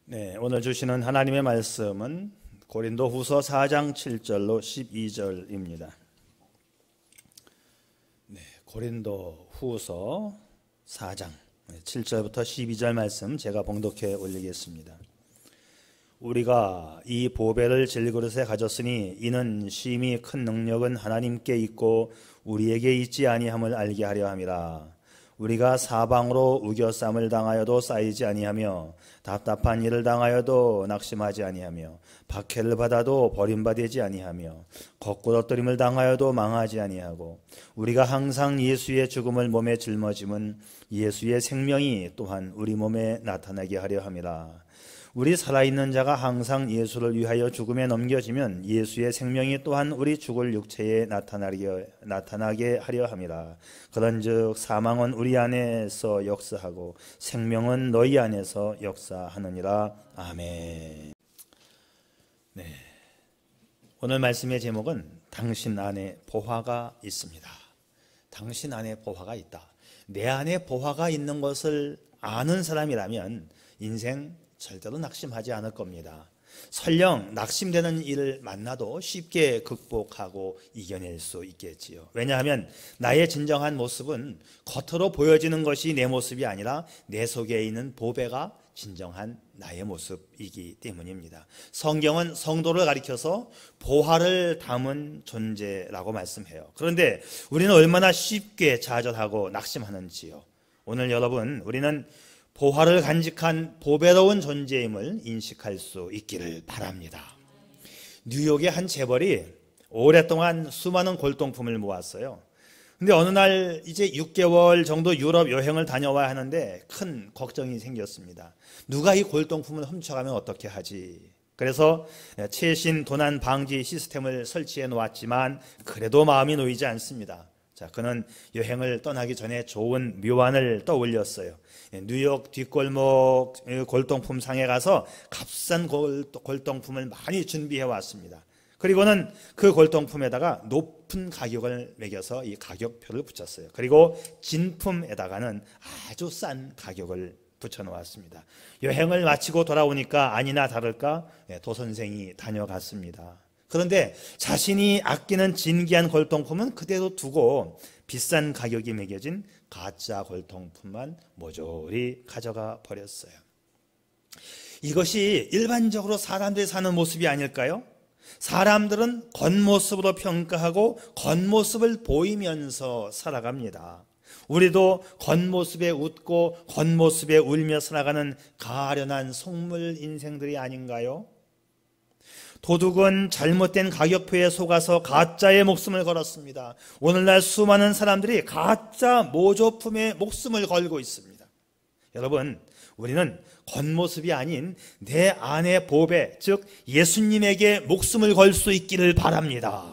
네, 오늘 주시는 하나님의 말씀은 고린도후서 4장 7절로 12절입니다. 네, 고린도후서 4장 7절부터 12절 말씀 제가 봉독해 올리겠습니다. 우리가 이 보배를 질그릇에 가졌으니 이는 심히 큰 능력은 하나님께 있고 우리에게 있지 아니함을 알게 하려 함이라. 우리가 사방으로 우겨쌈을 당하여도 쌓이지 아니하며 답답한 일을 당하여도 낙심하지 아니하며 박해를 받아도 버림받지 아니하며 거꾸러뜨림을 당하여도 망하지 아니하고 우리가 항상 예수의 죽음을 몸에 짊어짐은 예수의 생명이 또한 우리 몸에 나타나게 하려 함이라. 우리 살아있는 자가 항상 예수를 위하여 죽음에 넘겨지면 예수의 생명이 또한 우리 죽을 육체에 나타나게 하려 함이라. 그런즉 사망은 우리 안에서 역사하고 생명은 너희 안에서 역사하느니라. 아멘. 네, 오늘 말씀의 제목은 당신 안에 보화가 있습니다. 당신 안에 보화가 있다. 내 안에 보화가 있는 것을 아는 사람이라면 인생 절대로 낙심하지 않을 겁니다. 설령 낙심되는 일을 만나도 쉽게 극복하고 이겨낼 수 있겠지요. 왜냐하면 나의 진정한 모습은 겉으로 보여지는 것이 내 모습이 아니라 내 속에 있는 보배가 진정한 나의 모습이기 때문입니다. 성경은 성도를 가리켜서 보화를 담은 존재라고 말씀해요. 그런데 우리는 얼마나 쉽게 좌절하고 낙심하는지요. 오늘 여러분, 우리는 보화를 간직한 보배로운 존재임을 인식할 수 있기를 바랍니다. 뉴욕의 한 재벌이 오랫동안 수많은 골동품을 모았어요. 근데 어느 날 이제 6개월 정도 유럽 여행을 다녀와야 하는데 큰 걱정이 생겼습니다. 누가 이 골동품을 훔쳐가면 어떻게 하지? 그래서 최신 도난 방지 시스템을 설치해 놓았지만 그래도 마음이 놓이지 않습니다. 자, 그는 여행을 떠나기 전에 좋은 묘안을 떠올렸어요. 뉴욕 뒷골목 골동품 상에 가서 값싼 골동품을 많이 준비해 왔습니다. 그리고는 그 골동품에다가 높은 가격을 매겨서 이 가격표를 붙였어요. 그리고 진품에다가는 아주 싼 가격을 붙여 놓았습니다. 여행을 마치고 돌아오니까 아니나 다를까 도선생이 다녀갔습니다. 그런데 자신이 아끼는 진귀한 골동품은 그대로 두고 비싼 가격이 매겨진 가짜 골동품만 모조리 가져가 버렸어요. 이것이 일반적으로 사람들이 사는 모습이 아닐까요? 사람들은 겉모습으로 평가하고 겉모습을 보이면서 살아갑니다. 우리도 겉모습에 웃고 겉모습에 울며 살아가는 가련한 속물 인생들이 아닌가요? 도둑은 잘못된 가격표에 속아서 가짜의 목숨을 걸었습니다. 오늘날 수많은 사람들이 가짜 모조품에 목숨을 걸고 있습니다. 여러분, 우리는 겉모습이 아닌 내 안의 보배, 즉 예수님에게 목숨을 걸 수 있기를 바랍니다.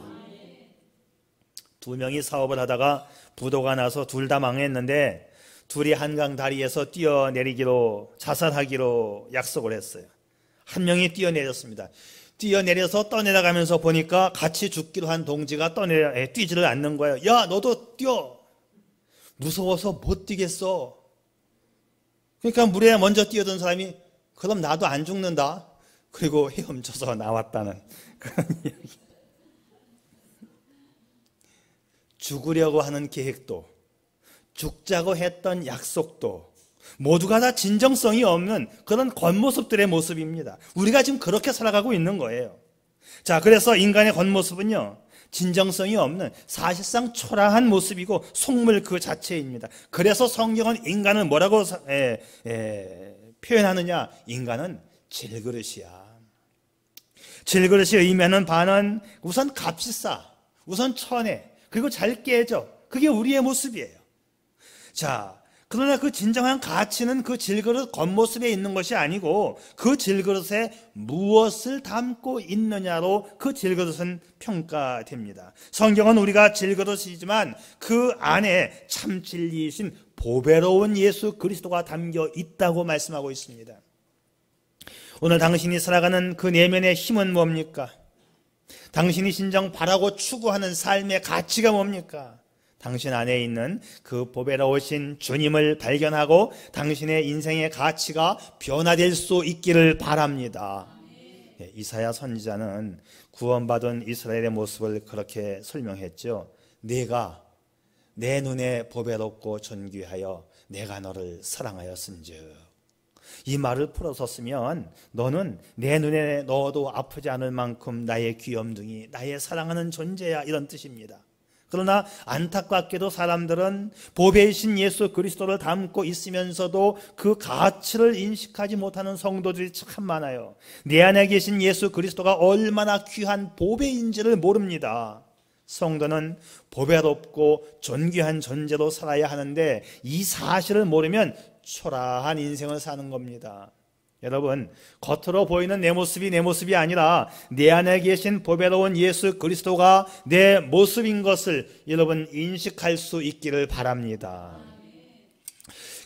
두 명이 사업을 하다가 부도가 나서 둘 다 망했는데 둘이 한강 다리에서 뛰어내리기로, 자살하기로 약속을 했어요. 한 명이 뛰어내렸습니다. 뛰어내려서 떠내려가면서 보니까 같이 죽기로 한 동지가 뛰지를 않는 거예요. 야, 너도 뛰어. 무서워서 못 뛰겠어. 그러니까 물에 먼저 뛰어든 사람이 그럼 나도 안 죽는다. 그리고 헤엄쳐서 나왔다는 그런 이야기. 죽으려고 하는 계획도, 죽자고 했던 약속도 모두가 다 진정성이 없는 그런 겉모습들의 모습입니다. 우리가 지금 그렇게 살아가고 있는 거예요. 자, 그래서 인간의 겉모습은요, 진정성이 없는 사실상 초라한 모습이고 속물 그 자체입니다. 그래서 성경은 인간을 뭐라고 표현하느냐? 인간은 질그릇이야. 질그릇이 의미하는 바는 우선 값이 싸, 우선 천해, 그리고 잘 깨져. 그게 우리의 모습이에요. 자, 그러나 그 진정한 가치는 그 질그릇 겉모습에 있는 것이 아니고 그 질그릇에 무엇을 담고 있느냐로 그 질그릇은 평가됩니다. 성경은 우리가 질그릇이지만 그 안에 참 진리이신 보배로운 예수 그리스도가 담겨 있다고 말씀하고 있습니다. 오늘 당신이 살아가는 그 내면의 힘은 뭡니까? 당신이 진정 바라고 추구하는 삶의 가치가 뭡니까? 당신 안에 있는 그 보배로우신 주님을 발견하고 당신의 인생의 가치가 변화될 수 있기를 바랍니다. 이사야 선지자는 구원받은 이스라엘의 모습을 그렇게 설명했죠. 내가 내 눈에 보배롭고 존귀하여 내가 너를 사랑하였은즉. 이 말을 풀어서 쓰면 너는 내 눈에 넣어도 아프지 않을 만큼 나의 귀염둥이, 나의 사랑하는 존재야, 이런 뜻입니다. 그러나 안타깝게도 사람들은 보배이신 예수 그리스도를 담고 있으면서도 그 가치를 인식하지 못하는 성도들이 참 많아요. 내 안에 계신 예수 그리스도가 얼마나 귀한 보배인지를 모릅니다. 성도는 보배롭고 존귀한 존재로 살아야 하는데 이 사실을 모르면 초라한 인생을 사는 겁니다. 여러분, 겉으로 보이는 내 모습이 아니라 내 안에 계신 보배로운 예수 그리스도가 내 모습인 것을 여러분 인식할 수 있기를 바랍니다.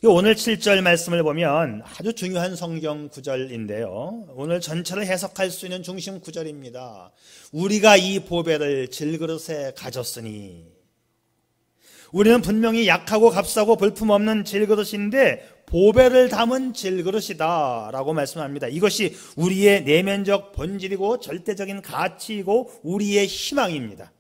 오늘 7절 말씀을 보면 아주 중요한 성경 구절인데요, 오늘 전체를 해석할 수 있는 중심 구절입니다. 우리가 이 보배를 질그릇에 가졌으니. 우리는 분명히 약하고 값싸고 볼품없는 질그릇인데 보배를 담은 질그릇이다 라고 말씀합니다. 이것이 우리의 내면적 본질이고 절대적인 가치이고 우리의 희망입니다.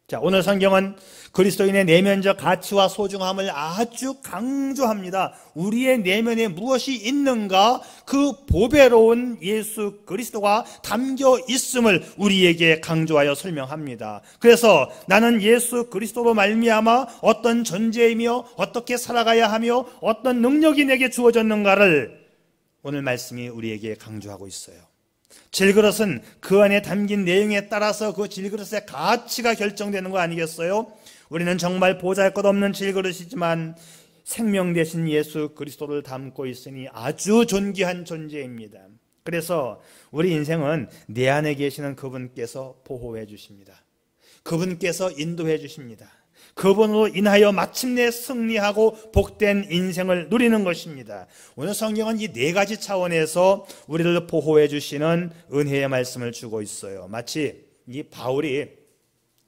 자, 오늘 성경은 그리스도인의 내면적 가치와 소중함을 아주 강조합니다. 우리의 내면에 무엇이 있는가? 그 보배로운 예수 그리스도가 담겨 있음을 우리에게 강조하여 설명합니다. 그래서 나는 예수 그리스도로 말미암아 어떤 존재이며 어떻게 살아가야 하며 어떤 능력이 내게 주어졌는가를 오늘 말씀이 우리에게 강조하고 있어요. 질그릇은 그 안에 담긴 내용에 따라서 그 질그릇의 가치가 결정되는 거 아니겠어요? 우리는 정말 보잘것없는 질그릇이지만 생명 되신 예수 그리스도를 담고 있으니 아주 존귀한 존재입니다. 그래서 우리 인생은 내 안에 계시는 그분께서 보호해 주십니다. 그분께서 인도해 주십니다. 그분으로 인하여 마침내 승리하고 복된 인생을 누리는 것입니다. 오늘 성경은 이 네 가지 차원에서 우리를 보호해 주시는 은혜의 말씀을 주고 있어요. 마치 이 바울이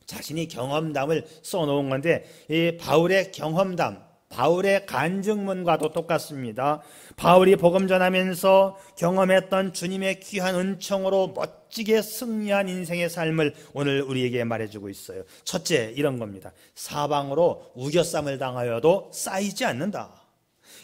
자신이 경험담을 써놓은 건데 이 바울의 경험담, 바울의 간증문과도 똑같습니다. 바울이 복음 전하면서 경험했던 주님의 귀한 은총으로 멋지게 승리한 인생의 삶을 오늘 우리에게 말해주고 있어요. 첫째, 이런 겁니다. 사방으로 우겨쌈을 당하여도 쌓이지 않는다.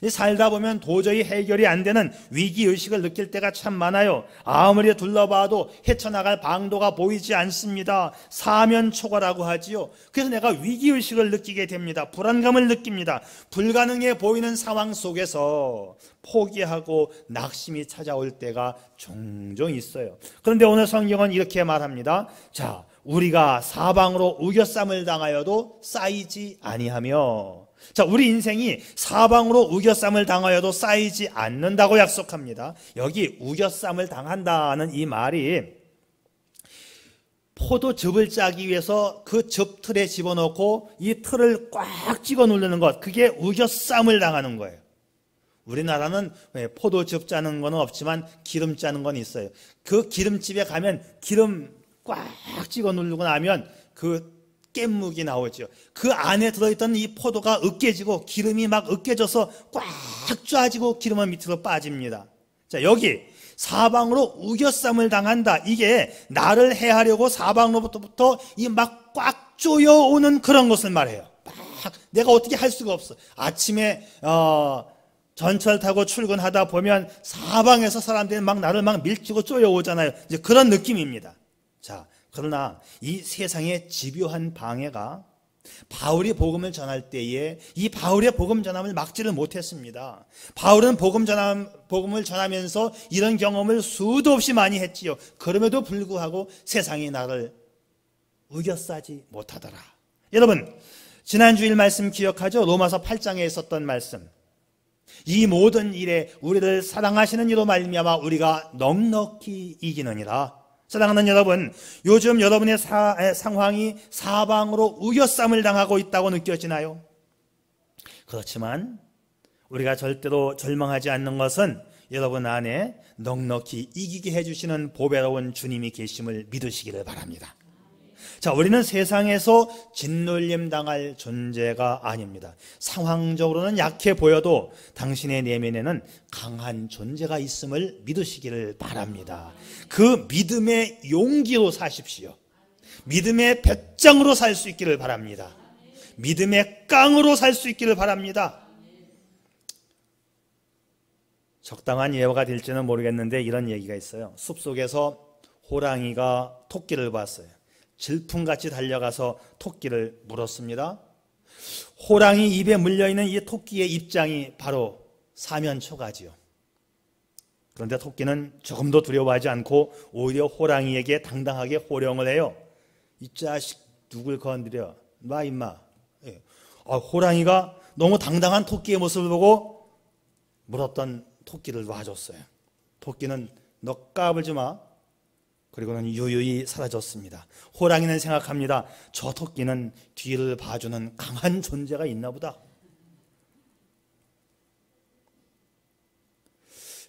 살다 보면 도저히 해결이 안 되는 위기의식을 느낄 때가 참 많아요. 아무리 둘러봐도 헤쳐나갈 방도가 보이지 않습니다. 사면초가라고 하지요. 그래서 내가 위기의식을 느끼게 됩니다. 불안감을 느낍니다. 불가능해 보이는 상황 속에서 포기하고 낙심이 찾아올 때가 종종 있어요. 그런데 오늘 성경은 이렇게 말합니다. 자, 우리가 사방으로 우겨쌈을 당하여도 쌓이지 아니하며. 자, 우리 인생이 사방으로 우겨쌈을 당하여도 쌓이지 않는다고 약속합니다. 여기 우겨쌈을 당한다는 이 말이 포도즙을 짜기 위해서 그 즙 틀에 집어넣고 이 틀을 꽉 찍어 누르는 것, 그게 우겨쌈을 당하는 거예요. 우리나라는 포도즙 짜는 건 없지만 기름 짜는 건 있어요. 그 기름집에 가면 기름 꽉 찍어 누르고 나면 그 깻묵이 나오죠. 그 안에 들어있던 이 포도가 으깨지고 기름이 막 으깨져서 꽉 짜지고 기름은 밑으로 빠집니다. 자, 여기 사방으로 우겨쌈을 당한다. 이게 나를 해하려고 사방으로부터 이 막 꽉 쪼여오는 그런 것을 말해요. 막 내가 어떻게 할 수가 없어. 아침에 전철 타고 출근하다 보면 사방에서 사람들이 막 나를 막 밀치고 쪼여오잖아요. 이제 그런 느낌입니다. 자, 그러나 이 세상의 집요한 방해가 바울이 복음을 전할 때에 이 바울의 복음 전함을 막지를 못했습니다. 바울은 복음을 전하면서 이런 경험을 수도 없이 많이 했지요. 그럼에도 불구하고 세상이 나를 우겨싸지 못하더라. 여러분, 지난 주일 말씀 기억하죠? 로마서 8장에 있었던 말씀. 이 모든 일에 우리를 사랑하시는 이로 말미암아 우리가 넉넉히 이기느니라. 사랑하는 여러분, 요즘 여러분의 상황이 사방으로 우겨쌈을 당하고 있다고 느껴지나요? 그렇지만 우리가 절대로 절망하지 않는 것은 여러분 안에 넉넉히 이기게 해주시는 보배로운 주님이 계심을 믿으시기를 바랍니다. 자, 우리는 세상에서 짓눌림 당할 존재가 아닙니다. 상황적으로는 약해 보여도 당신의 내면에는 강한 존재가 있음을 믿으시기를 바랍니다. 그 믿음의 용기로 사십시오. 믿음의 배짱으로 살 수 있기를 바랍니다. 믿음의 깡으로 살 수 있기를 바랍니다. 적당한 예화가 될지는 모르겠는데 이런 얘기가 있어요. 숲속에서 호랑이가 토끼를 봤어요. 질풍같이 달려가서 토끼를 물었습니다. 호랑이 입에 물려있는 이 토끼의 입장이 바로 사면초가지요. 그런데 토끼는 조금도 두려워하지 않고 오히려 호랑이에게 당당하게 호령을 해요. 이 자식 누굴 건드려? 놔 임마. 호랑이가 너무 당당한 토끼의 모습을 보고 물었던 토끼를 놔줬어요. 토끼는 너 까불지 마. 그리고는 유유히 사라졌습니다. 호랑이는 생각합니다. 저 토끼는 뒤를 봐주는 강한 존재가 있나 보다.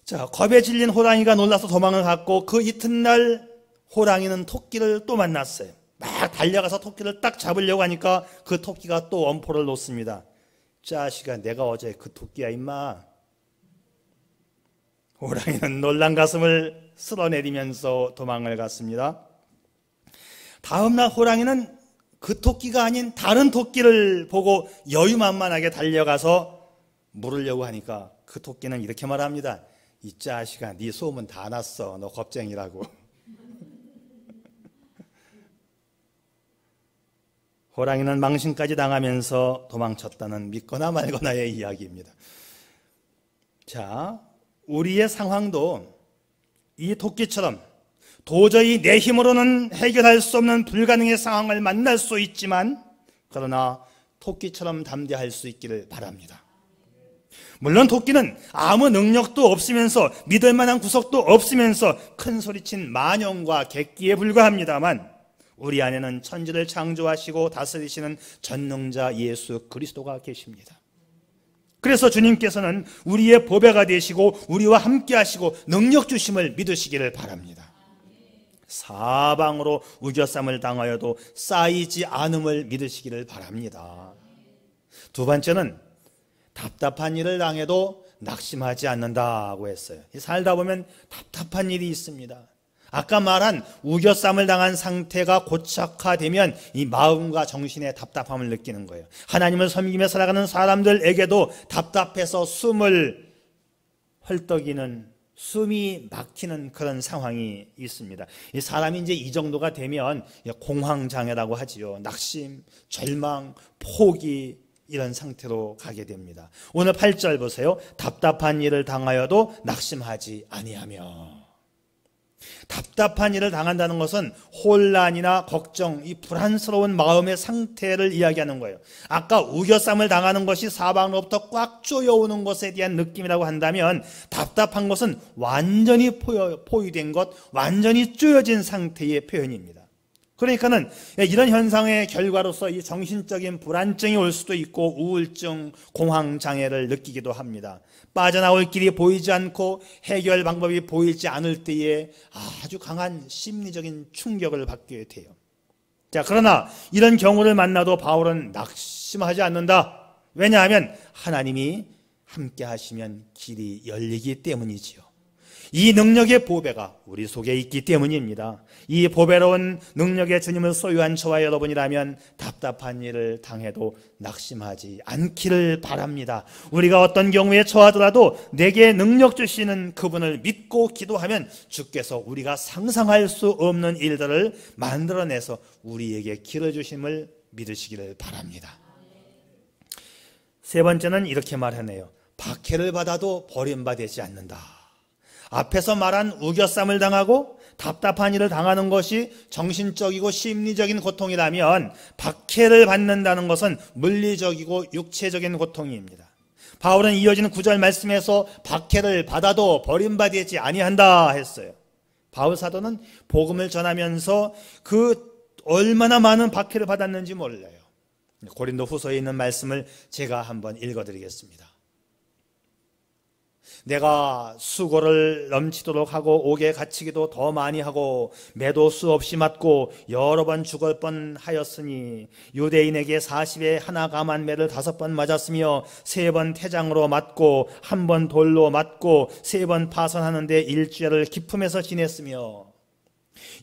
자, 겁에 질린 호랑이가 놀라서 도망을 갔고 그 이튿날 호랑이는 토끼를 또 만났어요. 막 달려가서 토끼를 딱 잡으려고 하니까 그 토끼가 또 엄포를 놓습니다. 자식아, 내가 어제 그 토끼야 임마. 호랑이는 놀란 가슴을 쓸어내리면서 도망을 갔습니다. 다음날 호랑이는 그 토끼가 아닌 다른 토끼를 보고 여유만만하게 달려가서 물으려고 하니까 그 토끼는 이렇게 말합니다. 이 자식아, 네 소문 다 났어. 너 겁쟁이라고. 호랑이는 망신까지 당하면서 도망쳤다는 믿거나 말거나의 이야기입니다. 자, 우리의 상황도 이 토끼처럼 도저히 내 힘으로는 해결할 수 없는 불가능의 상황을 만날 수 있지만 그러나 토끼처럼 담대할 수 있기를 바랍니다. 물론 토끼는 아무 능력도 없으면서 믿을 만한 구석도 없으면서 큰 소리친 만용과 객기에 불과합니다만 우리 안에는 천지를 창조하시고 다스리시는 전능자 예수 그리스도가 계십니다. 그래서 주님께서는 우리의 보배가 되시고 우리와 함께 하시고 능력 주심을 믿으시기를 바랍니다. 사방으로 우겨쌈을 당하여도 쌓이지 않음을 믿으시기를 바랍니다. 두 번째는 답답한 일을 당해도 낙심하지 않는다고 했어요. 살다 보면 답답한 일이 있습니다. 아까 말한 우겨쌈을 당한 상태가 고착화되면 이 마음과 정신의 답답함을 느끼는 거예요. 하나님을 섬기며 살아가는 사람들에게도 답답해서 숨을 헐떡이는, 숨이 막히는 그런 상황이 있습니다. 이 사람이 이제 이 정도가 되면 공황장애라고 하지요. 낙심, 절망, 포기 이런 상태로 가게 됩니다. 오늘 8절 보세요. 답답한 일을 당하여도 낙심하지 아니하며. 답답한 일을 당한다는 것은 혼란이나 걱정, 이 불안스러운 마음의 상태를 이야기하는 거예요. 아까 우겨쌈을 당하는 것이 사방으로부터 꽉 조여오는 것에 대한 느낌이라고 한다면 답답한 것은 완전히 포위된 것, 완전히 쪼여진 상태의 표현입니다. 그러니까는 이런 현상의 결과로서 이 정신적인 불안증이 올 수도 있고 우울증, 공황장애를 느끼기도 합니다. 빠져나올 길이 보이지 않고 해결 방법이 보이지 않을 때에 아주 강한 심리적인 충격을 받게 돼요. 자, 그러나 이런 경우를 만나도 바울은 낙심하지 않는다. 왜냐하면 하나님이 함께 하시면 길이 열리기 때문이지요. 이 능력의 보배가 우리 속에 있기 때문입니다. 이 보배로운 능력의 주님을 소유한 저와 여러분이라면 답답한 일을 당해도 낙심하지 않기를 바랍니다. 우리가 어떤 경우에 처하더라도 내게 능력 주시는 그분을 믿고 기도하면 주께서 우리가 상상할 수 없는 일들을 만들어내서 우리에게 길을 주심을 믿으시기를 바랍니다. 세 번째는 이렇게 말하네요. 박해를 받아도 버림받지 않는다. 앞에서 말한 우겨쌈을 당하고 답답한 일을 당하는 것이 정신적이고 심리적인 고통이라면 박해를 받는다는 것은 물리적이고 육체적인 고통입니다. 바울은 이어지는 9절 말씀에서 박해를 받아도 버림받지 아니한다 했어요. 바울 사도는 복음을 전하면서 그 얼마나 많은 박해를 받았는지 몰라요. 고린도 후서에 있는 말씀을 제가 한번 읽어드리겠습니다. 내가 수고를 넘치도록 하고 옥에 갇히기도 더 많이 하고 매도 수없이 맞고 여러 번 죽을 뻔하였으니 유대인에게 40에 하나 감한 매를 5번 맞았으며 3번 태장으로 맞고 1번 돌로 맞고 3번 파선하는데 일주일을 기품에서 지냈으며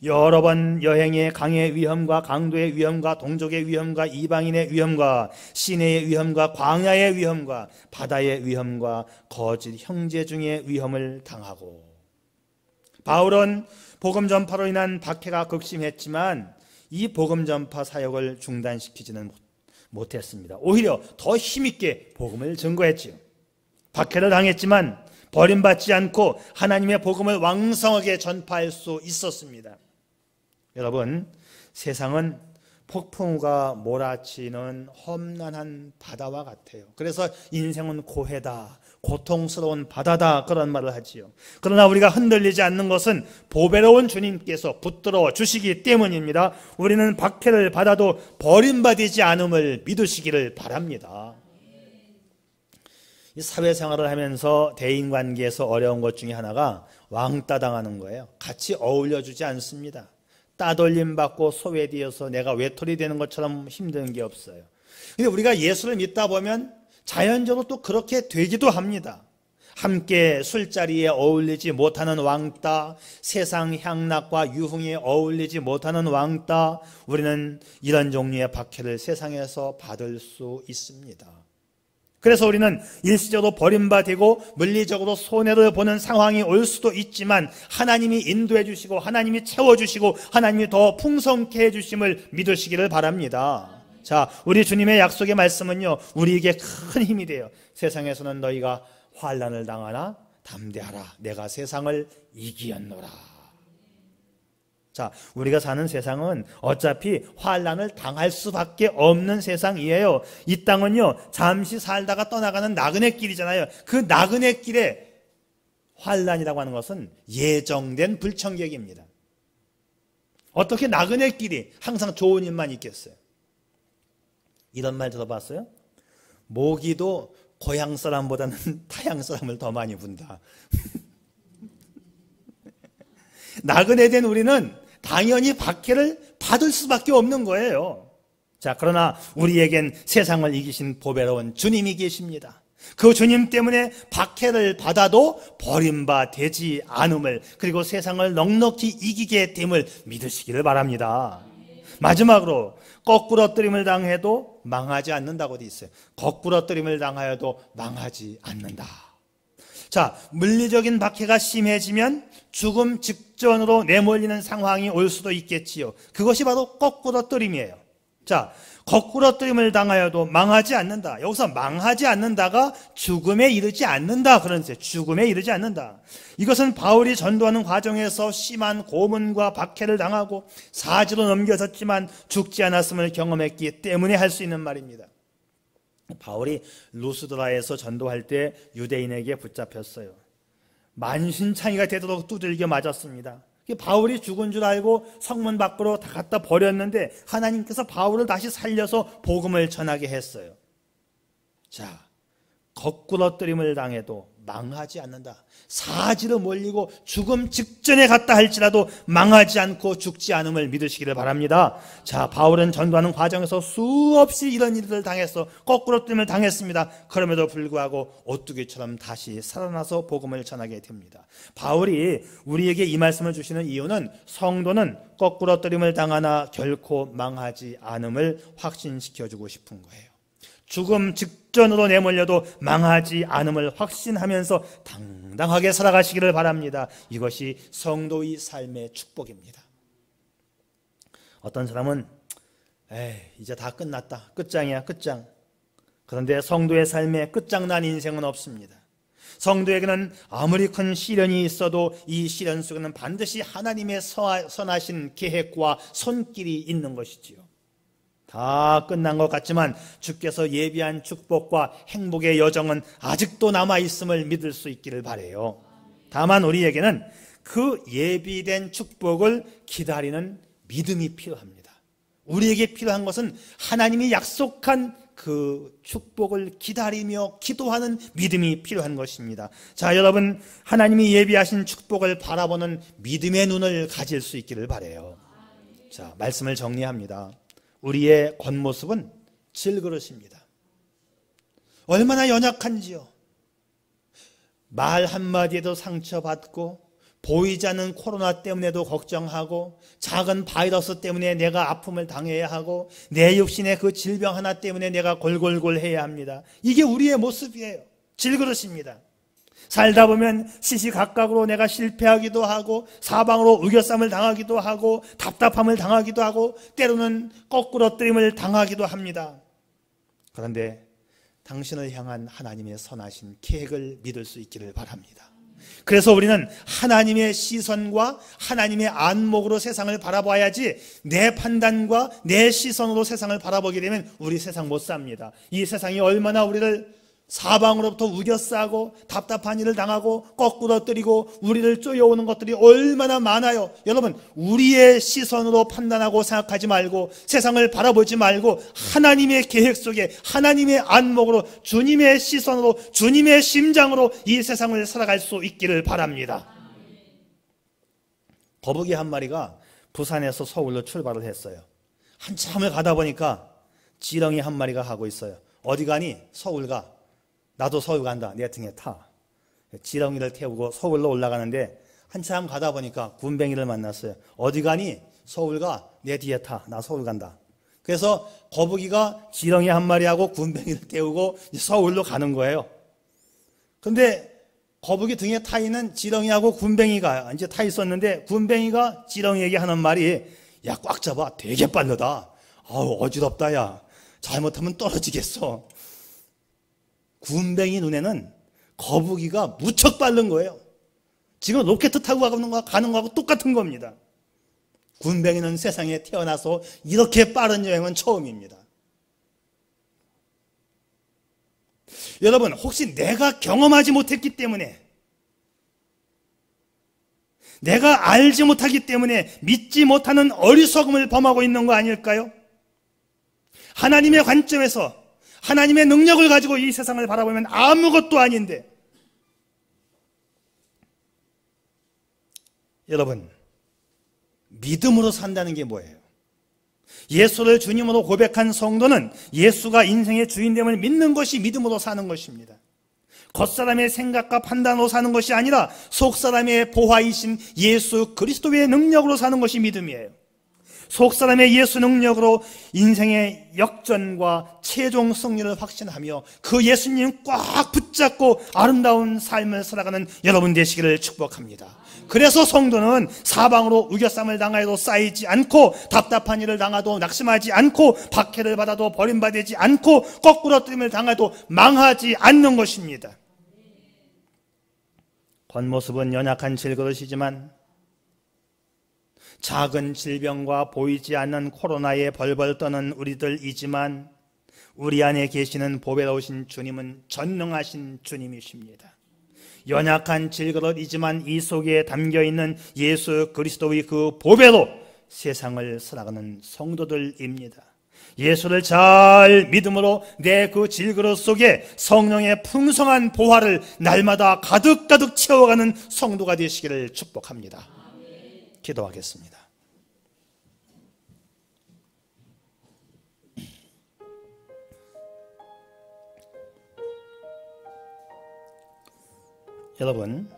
여러 번 여행에 강의 위험과 강도의 위험과 동족의 위험과 이방인의 위험과 시내의 위험과 광야의 위험과 바다의 위험과 거짓 형제 중의 위험을 당하고, 바울은 복음 전파로 인한 박해가 극심했지만 이 복음 전파 사역을 중단시키지는 못했습니다. 오히려 더 힘있게 복음을 증거했지요. 박해를 당했지만 버림받지 않고 하나님의 복음을 왕성하게 전파할 수 있었습니다. 여러분, 세상은 폭풍우가 몰아치는 험난한 바다와 같아요. 그래서 인생은 고해다, 고통스러운 바다다, 그런 말을 하지요. 그러나 우리가 흔들리지 않는 것은 보배로운 주님께서 붙들어 주시기 때문입니다. 우리는 박해를 받아도 버림받지 않음을 믿으시기를 바랍니다. 이 사회생활을 하면서 대인관계에서 어려운 것 중에 하나가 왕따 당하는 거예요. 같이 어울려주지 않습니다. 따돌림 받고 소외되어서 내가 외톨이 되는 것처럼 힘든 게 없어요. 근데 우리가 예수를 믿다 보면 자연적으로 또 그렇게 되기도 합니다. 함께 술자리에 어울리지 못하는 왕따, 세상 향락과 유흥에 어울리지 못하는 왕따, 우리는 이런 종류의 박해를 세상에서 받을 수 있습니다. 그래서 우리는 일시적으로 버림받고 물리적으로 손해를 보는 상황이 올 수도 있지만 하나님이 인도해 주시고 하나님이 채워주시고 하나님이 더 풍성케 해주심을 믿으시기를 바랍니다. 자, 우리 주님의 약속의 말씀은요, 우리에게 큰 힘이 돼요. 세상에서는 너희가 환난을 당하나 담대하라, 내가 세상을 이기었노라. 자, 우리가 사는 세상은 어차피 환난을 당할 수밖에 없는 세상이에요. 이 땅은요, 잠시 살다가 떠나가는 나그네 길이잖아요. 그 나그네 길에 환난이라고 하는 것은 예정된 불청객입니다. 어떻게 나그네 길이 항상 좋은 일만 있겠어요? 이런 말 들어봤어요? 모기도 고향 사람보다는 타향 사람을 더 많이 분다. 나그네 된 우리는 당연히 박해를 받을 수밖에 없는 거예요. 자, 그러나 우리에겐 세상을 이기신 보배로운 주님이 계십니다. 그 주님 때문에 박해를 받아도 버림받지 않음을, 그리고 세상을 넉넉히 이기게 됨을 믿으시기를 바랍니다. 마지막으로 거꾸러뜨림을 당해도 망하지 않는다고 되어 있어요. 거꾸러뜨림을 당하여도 망하지 않는다. 자, 물리적인 박해가 심해지면 죽음 직전으로 내몰리는 상황이 올 수도 있겠지요. 그것이 바로 거꾸러뜨림이에요. 자, 거꾸러뜨림을 당하여도 망하지 않는다. 여기서 망하지 않는다가 죽음에 이르지 않는다, 그런 뜻이에요. 죽음에 이르지 않는다. 이것은 바울이 전도하는 과정에서 심한 고문과 박해를 당하고 사지로 넘겨졌지만 죽지 않았음을 경험했기 때문에 할 수 있는 말입니다. 바울이 루스드라에서 전도할 때 유대인에게 붙잡혔어요. 만신창이가 되도록 두들겨 맞았습니다. 바울이 죽은 줄 알고 성문 밖으로 다 갖다 버렸는데 하나님께서 바울을 다시 살려서 복음을 전하게 했어요. 자, 거꾸러뜨림을 당해도 망하지 않는다. 사지로 몰리고 죽음 직전에 갔다 할지라도 망하지 않고 죽지 않음을 믿으시기를 바랍니다. 자, 바울은 전도하는 과정에서 수없이 이런 일을 당해서 거꾸러뜨림을 당했습니다. 그럼에도 불구하고 오뚜기처럼 다시 살아나서 복음을 전하게 됩니다. 바울이 우리에게 이 말씀을 주시는 이유는 성도는 거꾸러뜨림을 당하나 결코 망하지 않음을 확신시켜주고 싶은 거예요. 죽음 직전으로 내몰려도 망하지 않음을 확신하면서 당당하게 살아가시기를 바랍니다. 이것이 성도의 삶의 축복입니다. 어떤 사람은 이제 다 끝났다, 끝장이야, 끝장. 그런데 성도의 삶에 끝장난 인생은 없습니다. 성도에게는 아무리 큰 시련이 있어도 이 시련 속에는 반드시 하나님의 선하신 계획과 손길이 있는 것이지요. 다 끝난 것 같지만 주께서 예비한 축복과 행복의 여정은 아직도 남아있음을 믿을 수 있기를 바라요. 다만 우리에게는 그 예비된 축복을 기다리는 믿음이 필요합니다. 우리에게 필요한 것은 하나님이 약속한 그 축복을 기다리며 기도하는 믿음이 필요한 것입니다. 자, 여러분, 하나님이 예비하신 축복을 바라보는 믿음의 눈을 가질 수 있기를 바라요. 자, 말씀을 정리합니다. 우리의 겉모습은 질그릇입니다. 얼마나 연약한지요. 말 한마디에도 상처받고, 보이지 않는 코로나 때문에도 걱정하고, 작은 바이러스 때문에 내가 아픔을 당해야 하고, 내 육신의 그 질병 하나 때문에 내가 골골골 해야 합니다. 이게 우리의 모습이에요. 질그릇입니다. 살다 보면 시시각각으로 내가 실패하기도 하고, 사방으로 우겨쌈을 당하기도 하고, 답답함을 당하기도 하고, 때로는 거꾸러뜨림을 당하기도 합니다. 그런데 당신을 향한 하나님의 선하신 계획을 믿을 수 있기를 바랍니다. 그래서 우리는 하나님의 시선과 하나님의 안목으로 세상을 바라봐야지, 내 판단과 내 시선으로 세상을 바라보게 되면 우리 세상 못 삽니다. 이 세상이 얼마나 우리를 사방으로부터 우겨싸고 답답한 일을 당하고 거꾸로 때리고 우리를 쪼여오는 것들이 얼마나 많아요. 여러분, 우리의 시선으로 판단하고 생각하지 말고, 세상을 바라보지 말고, 하나님의 계획 속에 하나님의 안목으로, 주님의 시선으로, 주님의 심장으로 이 세상을 살아갈 수 있기를 바랍니다. 거북이 한 마리가 부산에서 서울로 출발을 했어요. 한참을 가다 보니까 지렁이 한 마리가 하고 있어요. 어디 가니? 서울 가. 나도 서울 간다. 내 등에 타. 지렁이를 태우고 서울로 올라가는데 한참 가다 보니까 군뱅이를 만났어요. 어디 가니? 서울 가. 내 뒤에 타. 나 서울 간다. 그래서 거북이가 지렁이 한 마리하고 군뱅이를 태우고 서울로 가는 거예요. 근데 거북이 등에 타 있는 지렁이하고 군뱅이가 이제 타 있었는데, 군뱅이가 지렁이에게 하는 말이, 야, 꽉 잡아. 되게 빠르다. 아우, 어지럽다, 야. 잘못하면 떨어지겠어. 군뱅이 눈에는 거북이가 무척 빠른 거예요. 지금 로켓 타고 가는 거하고 똑같은 겁니다. 군뱅이는 세상에 태어나서 이렇게 빠른 여행은 처음입니다. 여러분, 혹시 내가 경험하지 못했기 때문에, 내가 알지 못하기 때문에 믿지 못하는 어리석음을 범하고 있는 거 아닐까요? 하나님의 관점에서 하나님의 능력을 가지고 이 세상을 바라보면 아무것도 아닌데, 여러분, 믿음으로 산다는 게 뭐예요? 예수를 주님으로 고백한 성도는 예수가 인생의 주인됨을 믿는 것이 믿음으로 사는 것입니다. 겉사람의 생각과 판단으로 사는 것이 아니라 속사람의 보화이신 예수 그리스도의 능력으로 사는 것이 믿음이에요. 속사람의 예수 능력으로 인생의 역전과 최종 승리를 확신하며 그 예수님 꽉 붙잡고 아름다운 삶을 살아가는 여러분 되시기를 축복합니다. 그래서 성도는 사방으로 우겨쌈을 당하여도 쌓이지 않고, 답답한 일을 당하도 낙심하지 않고, 박해를 받아도 버림받지 않고, 거꾸러뜨림을 당해도 망하지 않는 것입니다. 겉모습은 연약한 질그릇이지만, 작은 질병과 보이지 않는 코로나에 벌벌 떠는 우리들이지만, 우리 안에 계시는 보배로우신 주님은 전능하신 주님이십니다. 연약한 질그릇이지만 이 속에 담겨있는 예수 그리스도의 그 보배로 세상을 살아가는 성도들입니다. 예수를 잘 믿음으로 내 그 질그릇 속에 성령의 풍성한 보화를 날마다 가득가득 채워가는 성도가 되시기를 축복합니다. 기도하겠습니다. 여러분,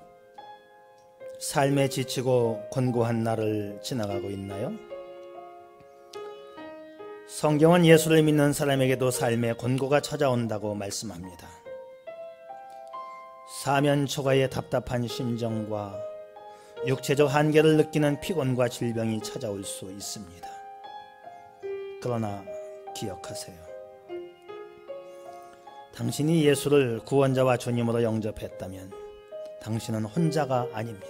삶에 지치고 곤고한 날을 지나가고 있나요? 성경은 예수를 믿는 사람에게도 삶의 곤고가 찾아온다고 말씀합니다. 사면 초가의 답답한 심정과 육체적 한계를 느끼는 피곤과 질병이 찾아올 수 있습니다. 그러나 기억하세요. 당신이 예수를 구원자와 주님으로 영접했다면 당신은 혼자가 아닙니다.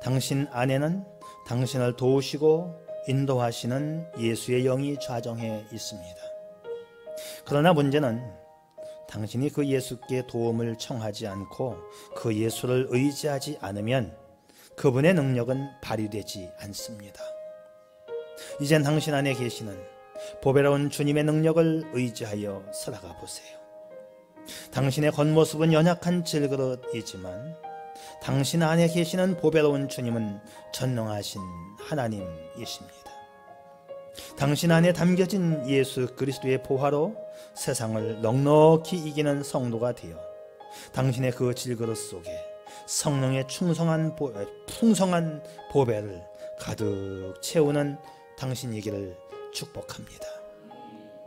당신 안에는 당신을 도우시고 인도하시는 예수의 영이 좌정해 있습니다. 그러나 문제는 당신이 그 예수께 도움을 청하지 않고 그 예수를 의지하지 않으면 그분의 능력은 발휘되지 않습니다. 이젠 당신 안에 계시는 보배로운 주님의 능력을 의지하여 살아가 보세요. 당신의 겉모습은 연약한 질그릇이지만 당신 안에 계시는 보배로운 주님은 전능하신 하나님이십니다. 당신 안에 담겨진 예수 그리스도의 보화로 세상을 넉넉히 이기는 성도가 되어 당신의 그 질그릇 속에 성령의 풍성한 보배를 가득 채우는 당신이기를 축복합니다.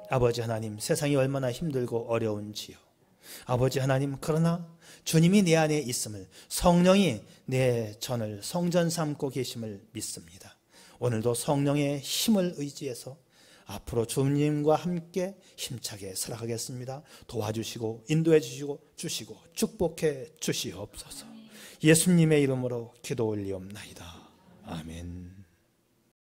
아버지 하나님, 세상이 얼마나 힘들고 어려운지요. 아버지 하나님, 그러나 주님이 내 안에 있음을, 성령이 내 전을 성전 삼고 계심을 믿습니다. 오늘도 성령의 힘을 의지해서 앞으로 주님과 함께 힘차게 살아가겠습니다. 도와주시고 인도해 주시고 축복해 주시옵소서. 예수님의 이름으로 기도 올리옵나이다. 아멘.